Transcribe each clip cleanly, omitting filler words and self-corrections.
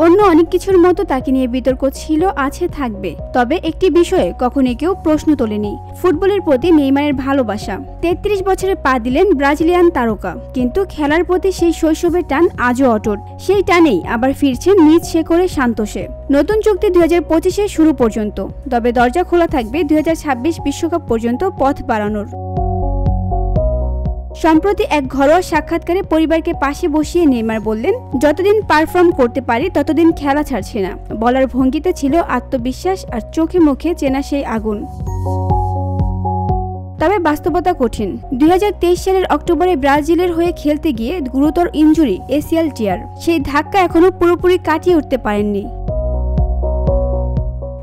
অন্য অনেক কিছুর মতো তাকে নিয়ে বিতর্ক ছিল, আছে, থাকবে। তবে একটি বিষয়ে কখনোই কেউ প্রশ্ন তোলেনি, ফুটবলের প্রতি নেইমারের ভালোবাসা। ৩৩ বছরে পা দিলেন ব্রাজিলিয়ান তারকা, কিন্তু খেলার প্রতি সেই শৈশবের টান আজও অটুট। সেই টানেই আবার ফিরছেন নিজ শেকড়ে সান্তোসে। নতুন চুক্তি ২০২৫-এর শুরু পর্যন্ত, তবে দরজা খোলা থাকবে ২০২৬ বিশ্বকাপ পর্যন্ত পথ বাড়ানোর। সম্প্রতি এক ঘরোয়া সাক্ষাৎকারে পরিবারকে পাশে বসিয়ে নেইমার বললেন, যতদিন পারফর্ম করতে পারি ততদিন খেলা ছাড়ছি না। বলার ভঙ্গিতে ছিল আত্মবিশ্বাস আর চোখে মুখে চেনা সেই আগুন। তবে বাস্তবতা কঠিন। ২০২৩ সালের অক্টোবরে ব্রাজিলের হয়ে খেলতে গিয়ে গুরুতর ইনজুরি, এসিএল টিয়ার। সেই ধাক্কা এখনো পুরোপুরি কাটিয়ে উঠতে পারেননি।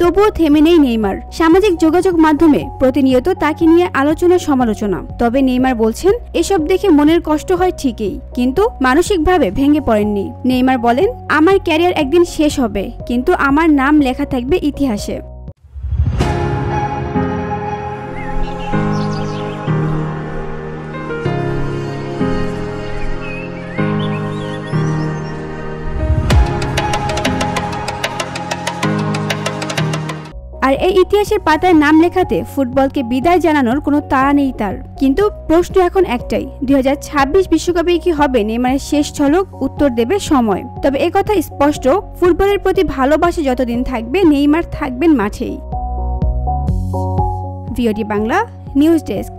তবুও থেমে নেই নেইমার। সামাজিক যোগাযোগ মাধ্যমে প্রতিনিয়ত তাকে নিয়ে আলোচনা সমালোচনা। তবে নেইমার বলছেন, এসব দেখে মনের কষ্ট হয় ঠিকই, কিন্তু মানসিকভাবে ভেঙে পড়েননি। নেইমার বলেন, আমার ক্যারিয়ার একদিন শেষ হবে, কিন্তু আমার নাম লেখা থাকবে ইতিহাসে। আর এই ইতিহাসের পাতায় নাম লেখাতে ফুটবলকে বিদায় জানানোর কোনো তাড়া নেই তার। কিন্তু প্রশ্ন এখন একটাই, ২০২৬ বিশ্বকাপে কি হবে নেইমারের শেষ ঝলক? উত্তর দেবে সময়। তবে একথা স্পষ্ট, ফুটবলের প্রতি ভালোবাসা যতদিন থাকবে, নেইমার থাকবেন মাঠেই। VOD Bangla news desk.